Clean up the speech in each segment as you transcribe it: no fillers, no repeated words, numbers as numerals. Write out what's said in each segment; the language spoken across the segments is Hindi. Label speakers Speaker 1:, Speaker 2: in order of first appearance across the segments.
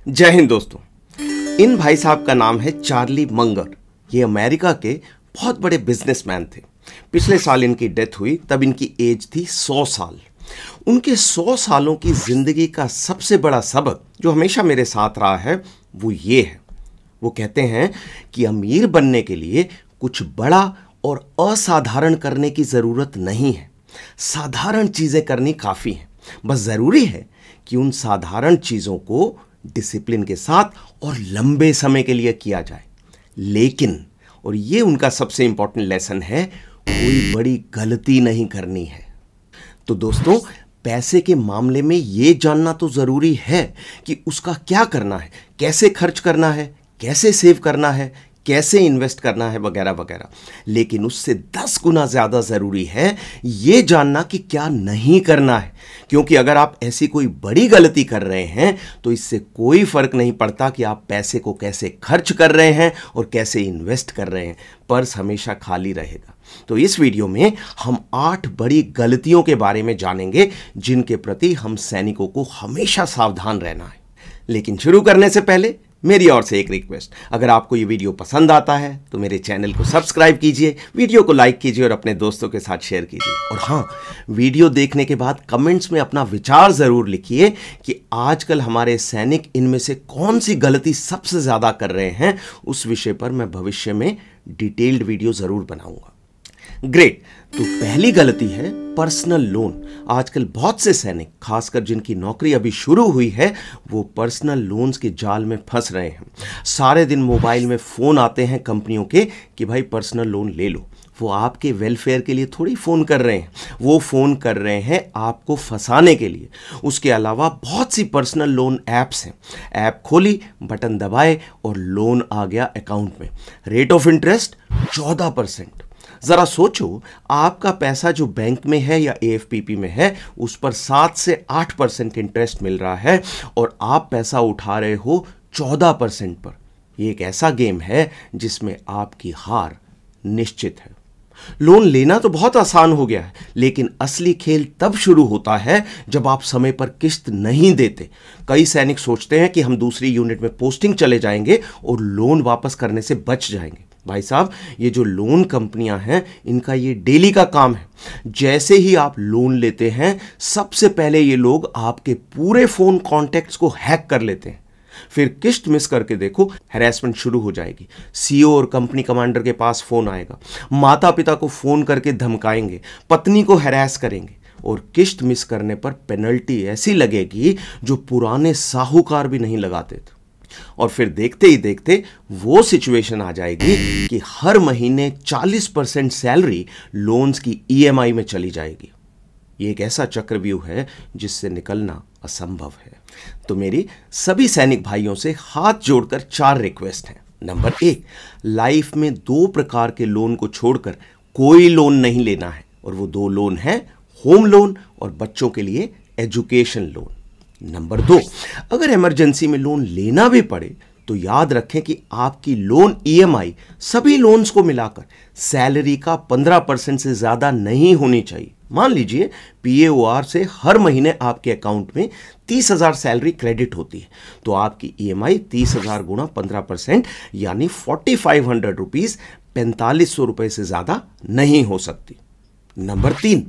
Speaker 1: जय हिंद दोस्तों। इन भाई साहब का नाम है चार्ली मंगर। ये अमेरिका के बहुत बड़े बिजनेसमैन थे। पिछले साल इनकी डेथ हुई, तब इनकी एज थी 100 साल। उनके 100 सालों की जिंदगी का सबसे बड़ा सबक जो हमेशा मेरे साथ रहा है वो ये है। वो कहते हैं कि अमीर बनने के लिए कुछ बड़ा और असाधारण करने की जरूरत नहीं है, साधारण चीजें करनी काफी हैं। बस जरूरी है कि उन साधारण चीजों को डिसिप्लिन के साथ और लंबे समय के लिए किया जाए। लेकिन, और ये उनका सबसे इंपॉर्टेंट लेसन है, कोई बड़ी गलती नहीं करनी है। तो दोस्तों, पैसे के मामले में ये जानना तो जरूरी है कि उसका क्या करना है, कैसे खर्च करना है, कैसे सेव करना है, कैसे इन्वेस्ट करना है, वगैरह वगैरह। लेकिन उससे 10 गुना ज्यादा जरूरी है ये जानना कि क्या नहीं करना है। क्योंकि अगर आप ऐसी कोई बड़ी गलती कर रहे हैं तो इससे कोई फर्क नहीं पड़ता कि आप पैसे को कैसे खर्च कर रहे हैं और कैसे इन्वेस्ट कर रहे हैं, पर्स हमेशा खाली रहेगा। तो इस वीडियो में हम 8 बड़ी गलतियों के बारे में जानेंगे जिनके प्रति हम सैनिकों को हमेशा सावधान रहना है। लेकिन शुरू करने से पहले मेरी ओर से एक रिक्वेस्ट, अगर आपको ये वीडियो पसंद आता है तो मेरे चैनल को सब्सक्राइब कीजिए, वीडियो को लाइक कीजिए और अपने दोस्तों के साथ शेयर कीजिए। और हाँ, वीडियो देखने के बाद कमेंट्स में अपना विचार जरूर लिखिए कि आजकल हमारे सैनिक इनमें से कौन सी गलती सबसे ज्यादा कर रहे हैं। उस विषय पर मैं भविष्य में डिटेल्ड वीडियो जरूर बनाऊंगा। ग्रेट। तो पहली गलती है पर्सनल लोन। आजकल बहुत से सैनिक, खासकर जिनकी नौकरी अभी शुरू हुई है, वो पर्सनल लोन्स के जाल में फंस रहे हैं। सारे दिन मोबाइल में फोन आते हैं कंपनियों के कि भाई पर्सनल लोन ले लो। वो आपके वेलफेयर के लिए थोड़ी फोन कर रहे हैं, वो फोन कर रहे हैं आपको फंसाने के लिए। उसके अलावा बहुत सी पर्सनल लोन ऐप्स हैं। ऐप खोली, बटन दबाए और लोन आ गया अकाउंट में। Rate of interest 14%। जरा सोचो, आपका पैसा जो बैंक में है या एएफपीपी में है उस पर 7 से 8% इंटरेस्ट मिल रहा है और आप पैसा उठा रहे हो 14% पर। यह एक ऐसा गेम है जिसमें आपकी हार निश्चित है। लोन लेना तो बहुत आसान हो गया है, लेकिन असली खेल तब शुरू होता है जब आप समय पर किस्त नहीं देते। कई सैनिक सोचते हैं कि हम दूसरी यूनिट में पोस्टिंग चले जाएंगे और लोन वापस करने से बच जाएंगे। भाई साहब, ये जो लोन कंपनियां हैं इनका ये डेली का काम है। जैसे ही आप लोन लेते हैं, सबसे पहले ये लोग आपके पूरे फोन कॉन्टैक्ट्स को हैक कर लेते हैं। फिर किस्त मिस करके देखो, हैरेसमेंट शुरू हो जाएगी। सीईओ और कंपनी कमांडर के पास फोन आएगा, माता पिता को फोन करके धमकाएंगे, पत्नी को हैरेस करेंगे और किस्त मिस करने पर पेनल्टी ऐसी लगेगी जो पुराने साहूकार भी नहीं लगाते थे। और फिर देखते ही देखते वो सिचुएशन आ जाएगी कि हर महीने 40% सैलरी लोन्स की ईएमआई में चली जाएगी। ये एक ऐसा चक्रव्यूह है जिससे निकलना असंभव है। तो मेरी सभी सैनिक भाइयों से हाथ जोड़कर 4 रिक्वेस्ट हैं। नंबर 1, लाइफ में 2 प्रकार के लोन को छोड़कर कोई लोन नहीं लेना है, और वो 2 लोन हैं, होम लोन और बच्चों के लिए एजुकेशन लोन। नंबर 2, अगर इमरजेंसी में लोन लेना भी पड़े तो याद रखें कि आपकी लोन ईएमआई सभी लोन्स को मिलाकर सैलरी का 15% से ज्यादा नहीं होनी चाहिए। मान लीजिए पीएओआर से हर महीने आपके अकाउंट में 30,000 सैलरी क्रेडिट होती है, तो आपकी ईएमआई 30,000 गुणा 15% यानी 4,500 रुपीज, 4,500 रुपए से ज्यादा नहीं हो सकती। नंबर 3,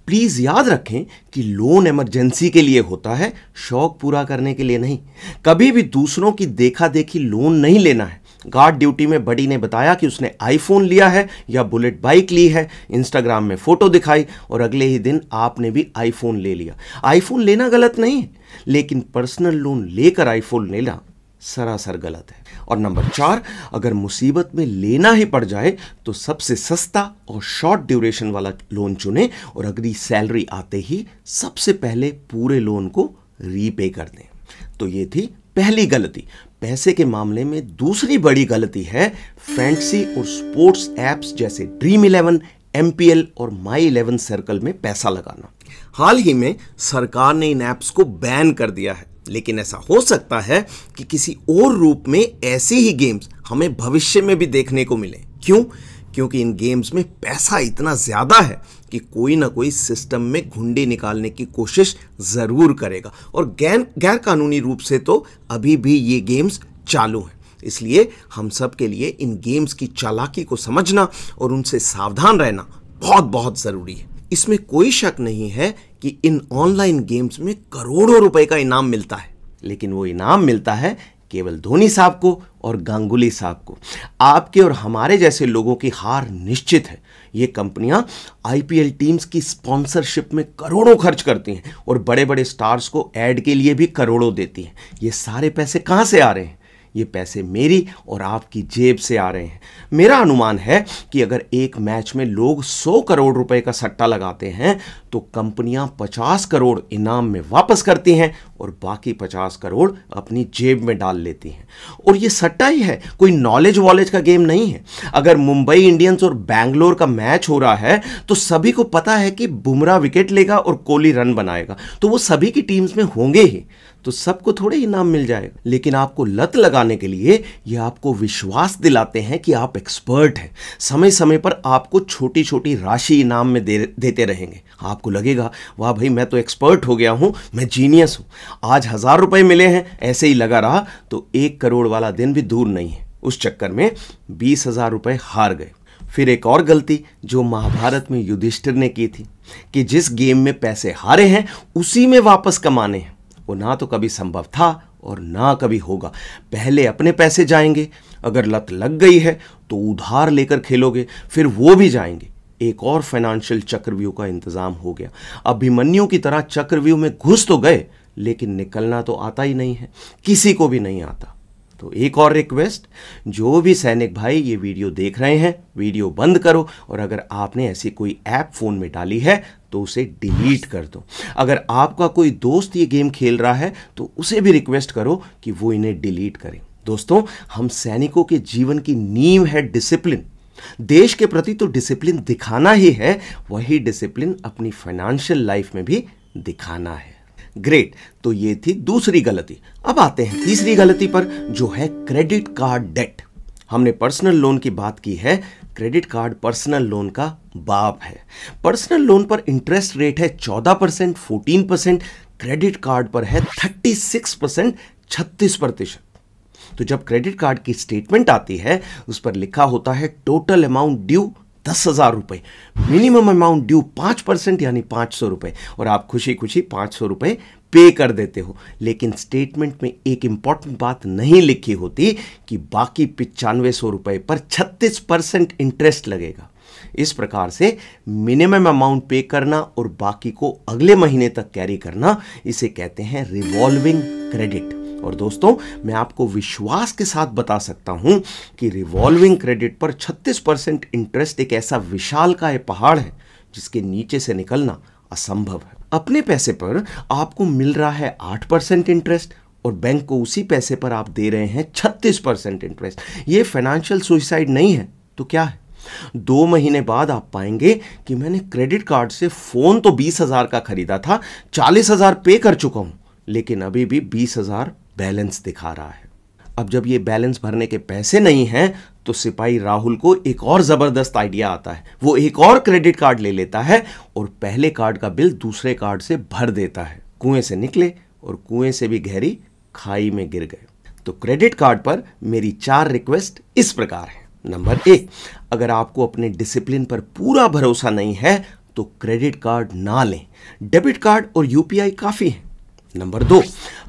Speaker 1: प्लीज याद रखें कि लोन इमरजेंसी के लिए होता है, शौक पूरा करने के लिए नहीं। कभी भी दूसरों की देखा देखी लोन नहीं लेना है। गार्ड ड्यूटी में बड़ी ने बताया कि उसने आईफोन लिया है या बुलेट बाइक ली है, इंस्टाग्राम में फोटो दिखाई और अगले ही दिन आपने भी आईफोन ले लिया। आईफोन लेना गलत नहीं है, लेकिन पर्सनल लोन लेकर आईफोन लेना सरासर गलत है। और नंबर 4, अगर मुसीबत में लेना ही पड़ जाए तो सबसे सस्ता और शॉर्ट ड्यूरेशन वाला लोन चुनें और अगली सैलरी आते ही सबसे पहले पूरे लोन को रीपे कर दें। तो ये थी पहली गलती। पैसे के मामले में दूसरी बड़ी गलती है फैंटेसी और स्पोर्ट्स एप्स जैसे ड्रीम 11, एमपीएल और माई 11 सर्कल में पैसा लगाना। हाल ही में सरकार ने इन ऐप्स को बैन कर दिया है, लेकिन ऐसा हो सकता है कि किसी और रूप में ऐसे ही गेम्स हमें भविष्य में भी देखने को मिले। क्यों? क्योंकि इन गेम्स में पैसा इतना ज़्यादा है कि कोई ना कोई सिस्टम में घुंडी निकालने की कोशिश ज़रूर करेगा, और गैर कानूनी रूप से तो अभी भी ये गेम्स चालू हैं। इसलिए हम सब के लिए इन गेम्स की चालाकी को समझना और उनसे सावधान रहना बहुत बहुत ज़रूरी है। इसमें कोई शक नहीं है कि इन ऑनलाइन गेम्स में करोड़ों रुपए का इनाम मिलता है, लेकिन वो इनाम मिलता है केवल धोनी साहब को और गांगुली साहब को। आपके और हमारे जैसे लोगों की हार निश्चित है। ये कंपनियां आईपीएल टीम्स की स्पॉन्सरशिप में करोड़ों खर्च करती हैं और बड़े बड़े स्टार्स को ऐड के लिए भी करोड़ों देती हैं। ये सारे पैसे कहां से आ रहे हैं? ये पैसे मेरी और आपकी जेब से आ रहे हैं। मेरा अनुमान है कि अगर एक मैच में लोग 100 करोड़ रुपए का सट्टा लगाते हैं तो कंपनियां 50 करोड़ इनाम में वापस करती हैं और बाकी 50 करोड़ अपनी जेब में डाल लेती हैं। और ये सट्टा ही है, कोई नॉलेज वॉलेज का गेम नहीं है। अगर मुंबई इंडियंस और बैंगलोर का मैच हो रहा है तो सभी को पता है कि बुमराह विकेट लेगा और कोहली रन बनाएगा, तो वो सभी की टीम्स में होंगे ही, तो सबको थोड़े इनाम मिल जाएगा। लेकिन आपको लत लगाने के लिए ये आपको विश्वास दिलाते हैं कि आप एक्सपर्ट हैं। समय समय पर आपको छोटी छोटी राशि इनाम में देते रहेंगे। आपको लगेगा वाह भाई, मैं तो एक्सपर्ट हो गया हूं, मैं जीनियस हूं। आज 1000 रुपए मिले हैं, ऐसे ही लगा रहा तो 1 करोड़ वाला दिन भी दूर नहीं है। उस चक्कर में 20,000 रुपए हार गए। फिर एक और गलती जो महाभारत में युधिष्ठिर ने की थी कि जिस गेम में पैसे हारे हैं उसी में वापस कमाने हैं, वो ना तो कभी संभव था और ना कभी होगा। पहले अपने पैसे जाएंगे, अगर लत लग गई है तो उधार लेकर खेलोगे, फिर वो भी जाएंगे। एक और फाइनेंशियल चक्रव्यूह का इंतजाम हो गया। अभिमन्यु की तरह चक्रव्यूह में घुस तो गए, लेकिन निकलना तो आता ही नहीं है, किसी को भी नहीं आता। तो एक और रिक्वेस्ट, जो भी सैनिक भाई ये वीडियो देख रहे हैं, वीडियो बंद करो, और अगर आपने ऐसी कोई ऐप फ़ोन में डाली है तो उसे डिलीट कर दो। अगर आपका कोई दोस्त ये गेम खेल रहा है तो उसे भी रिक्वेस्ट करो कि वो इन्हें डिलीट करें। दोस्तों, हम सैनिकों के जीवन की नींव है डिसिप्लिन। देश के प्रति तो डिसिप्लिन दिखाना ही है, वही डिसिप्लिन अपनी फाइनेंशियल लाइफ में भी दिखाना है। ग्रेट, तो ये थी दूसरी गलती। अब आते हैं तीसरी गलती पर, जो है क्रेडिट कार्ड डेट। हमने पर्सनल लोन की बात की है, क्रेडिट कार्ड पर्सनल लोन का बाप है। पर्सनल लोन पर इंटरेस्ट रेट है 14%, 14%, क्रेडिट कार्ड पर है 36%, 36%। तो जब क्रेडिट कार्ड की स्टेटमेंट आती है उस पर लिखा होता है टोटल अमाउंट ड्यू 10,000 रुपए, मिनिमम अमाउंट ड्यू 5% यानी 500 रुपए, और आप खुशी खुशी 500 रुपए पे कर देते हो। लेकिन स्टेटमेंट में एक इंपॉर्टेंट बात नहीं लिखी होती कि बाकी 9500 रुपए पर 36% इंटरेस्ट लगेगा। इस प्रकार से मिनिमम अमाउंट पे करना और बाकी को अगले महीने तक कैरी करना, इसे कहते हैं रिवॉल्विंग क्रेडिट। और दोस्तों, मैं आपको विश्वास के साथ बता सकता हूं कि रिवॉल्विंग क्रेडिट पर 36% इंटरेस्ट एक ऐसा विशालकाय पहाड़ है जिसके नीचे से निकलना असंभव है। अपने पैसे पर आपको मिल रहा है 8% इंटरेस्ट और बैंक को उसी पैसे पर आप दे रहे हैं 36% इंटरेस्ट। ये फाइनेंशियल सुसाइड नहीं है तो क्या है? 2 महीने बाद आप पाएंगे कि मैंने क्रेडिट कार्ड से फोन तो 20,000 का खरीदा था, 40,000 पे कर चुका हूं, लेकिन अभी भी 20,000 बैलेंस दिखा रहा है। अब जब ये बैलेंस भरने के पैसे नहीं हैं तो सिपाही राहुल को एक और जबरदस्त आइडिया आता है। वो एक और क्रेडिट कार्ड ले लेता है और पहले कार्ड का बिल दूसरे कार्ड से भर देता है। कुएं से निकले और कुएं से भी गहरी खाई में गिर गए। तो क्रेडिट कार्ड पर मेरी 4 रिक्वेस्ट इस प्रकार है। नंबर 1, अगर आपको अपने डिसिप्लिन पर पूरा भरोसा नहीं है तो क्रेडिट कार्ड ना लें, डेबिट कार्ड और यूपीआई काफी है। नंबर 2,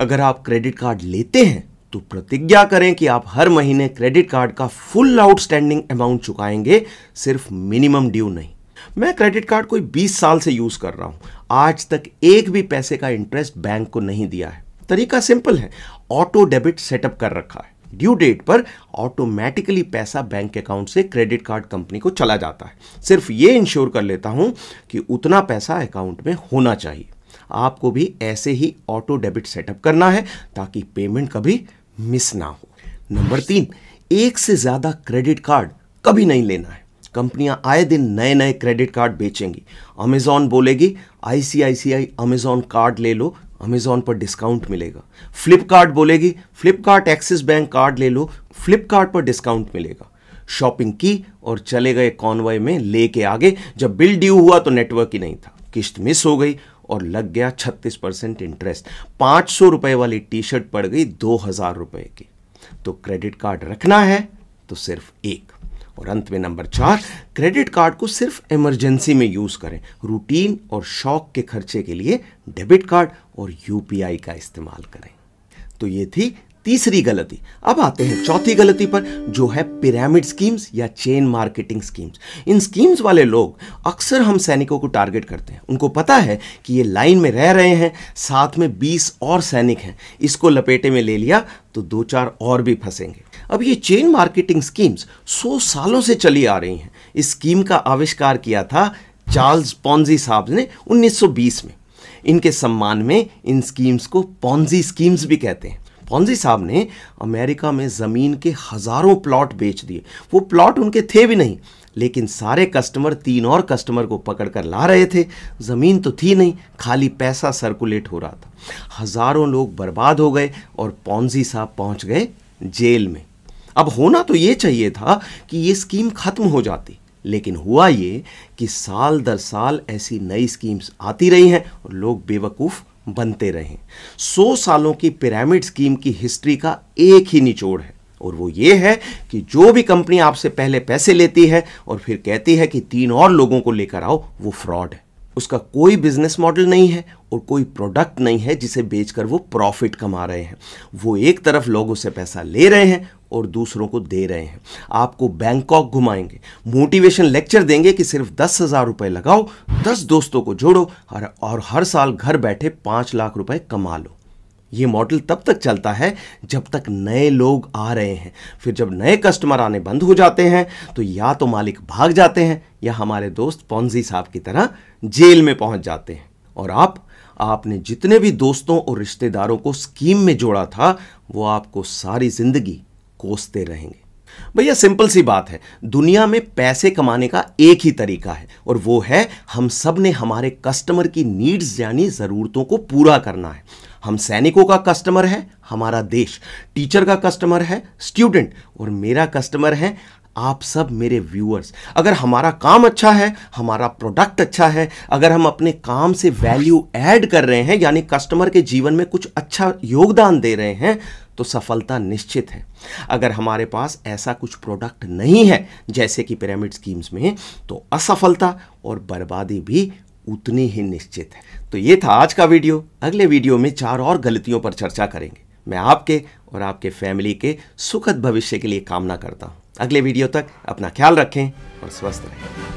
Speaker 1: अगर आप क्रेडिट कार्ड लेते हैं तो प्रतिज्ञा करें कि आप हर महीने क्रेडिट कार्ड का फुल आउटस्टैंडिंग अमाउंट चुकाएंगे, सिर्फ मिनिमम ड्यू नहीं। मैं क्रेडिट कार्ड कोई 20 साल से यूज कर रहा हूं, आज तक एक भी पैसे का इंटरेस्ट बैंक को नहीं दिया है। तरीका सिंपल है, ऑटो डेबिट सेटअप कर रखा है। ड्यू डेट पर ऑटोमेटिकली पैसा बैंक अकाउंट से क्रेडिट कार्ड कंपनी को चला जाता है। सिर्फ ये इंश्योर कर लेता हूं कि उतना पैसा अकाउंट में होना चाहिए। आपको भी ऐसे ही ऑटो डेबिट सेटअप करना है ताकि पेमेंट कभी मिस ना हो। नंबर 3, एक से ज्यादा क्रेडिट कार्ड कभी नहीं लेना है। कंपनियां आए दिन नए नए क्रेडिट कार्ड बेचेंगी। अमेजॉन बोलेगी आईसीआईसीआई अमेजॉन कार्ड ले लो, अमेजॉन पर डिस्काउंट मिलेगा। फ्लिपकार्ट बोलेगी फ्लिपकार्ट एक्सिस बैंक कार्ड ले लो, फ्लिपकार्ट पर डिस्काउंट मिलेगा। शॉपिंग की और चले गए कॉन्वॉय में लेके आगे। जब बिल ड्यू हुआ तो नेटवर्क ही नहीं था, किस्त मिस हो गई और लग गया 36% इंटरेस्ट। 500 रुपए वाली टी शर्ट पड़ गई 2000 रुपए की। तो क्रेडिट कार्ड रखना है तो सिर्फ एक। और अंत में नंबर 4, क्रेडिट कार्ड को सिर्फ इमरजेंसी में यूज करें। रूटीन और शौक के खर्चे के लिए डेबिट कार्ड और यूपीआई का इस्तेमाल करें। तो ये थी तीसरी गलती। अब आते हैं चौथी गलती पर, जो है पिरामिड स्कीम्स या चेन मार्केटिंग स्कीम्स। इन स्कीम्स वाले लोग अक्सर हम सैनिकों को टारगेट करते हैं। उनको पता है कि ये लाइन में रह रहे हैं, साथ में 20 और सैनिक हैं, इसको लपेटे में ले लिया तो 2-4 और भी फंसेंगे। अब ये चेन मार्केटिंग स्कीम्स 100 सालों से चली आ रही हैं। इस स्कीम का आविष्कार किया था चार्ल्स पॉन्जी साहब ने 1920 में। इनके सम्मान में इन स्कीम्स को पॉन्जी स्कीम्स भी कहते हैं। पॉन्जी साहब ने अमेरिका में ज़मीन के हज़ारों प्लॉट बेच दिए। वो प्लॉट उनके थे भी नहीं, लेकिन सारे कस्टमर 3 और कस्टमर को पकड़ कर ला रहे थे। ज़मीन तो थी नहीं, खाली पैसा सर्कुलेट हो रहा था। हज़ारों लोग बर्बाद हो गए और पॉन्जी साहब पहुंच गए जेल में। अब होना तो ये चाहिए था कि ये स्कीम ख़त्म हो जाती, लेकिन हुआ ये कि साल दर साल ऐसी नई स्कीम्स आती रही हैं और लोग बेवकूफ़ बनते रहे। 100 सालों की पिरामिड स्कीम की हिस्ट्री का एक ही निचोड़ है, और वो ये है कि जो भी कंपनी आपसे पहले पैसे लेती है और फिर कहती है कि 3 और लोगों को लेकर आओ, वो फ्रॉड है। उसका कोई बिजनेस मॉडल नहीं है और कोई प्रोडक्ट नहीं है जिसे बेचकर वो प्रॉफिट कमा रहे हैं। वो एक तरफ लोगों से पैसा ले रहे हैं और दूसरों को दे रहे हैं। आपको बैंकॉक घुमाएंगे, मोटिवेशन लेक्चर देंगे कि सिर्फ 10,000 रुपए लगाओ, 10 दोस्तों को जोड़ो और हर साल घर बैठे 5 लाख रुपए कमा लो। ये मॉडल तब तक चलता है जब तक नए लोग आ रहे हैं। फिर जब नए कस्टमर आने बंद हो जाते हैं तो या तो मालिक भाग जाते हैं या हमारे दोस्त पॉन्जी साहब की तरह जेल में पहुंच जाते हैं। और आपने जितने भी दोस्तों और रिश्तेदारों को स्कीम में जोड़ा था, वो आपको सारी जिंदगी कोसते रहेंगे। भैया सिंपल सी बात है, दुनिया में पैसे कमाने का एक ही तरीका है, और वो है हम सब ने हमारे कस्टमर की नीड्स यानी ज़रूरतों को पूरा करना है। हम सैनिकों का कस्टमर है हमारा देश, टीचर का कस्टमर है स्टूडेंट, और मेरा कस्टमर है आप सब मेरे व्यूअर्स। अगर हमारा काम अच्छा है, हमारा प्रोडक्ट अच्छा है, अगर हम अपने काम से वैल्यू ऐड कर रहे हैं यानी कस्टमर के जीवन में कुछ अच्छा योगदान दे रहे हैं, तो सफलता निश्चित है। अगर हमारे पास ऐसा कुछ प्रोडक्ट नहीं है जैसे कि पिरामिड स्कीम्स में, तो असफलता और बर्बादी भी उतनी ही निश्चित है। तो ये था आज का वीडियो। अगले वीडियो में 4 और गलतियों पर चर्चा करेंगे। मैं आपके और आपके फैमिली के सुखद भविष्य के लिए कामना करता हूँ। अगले वीडियो तक अपना ख्याल रखें और स्वस्थ रहें।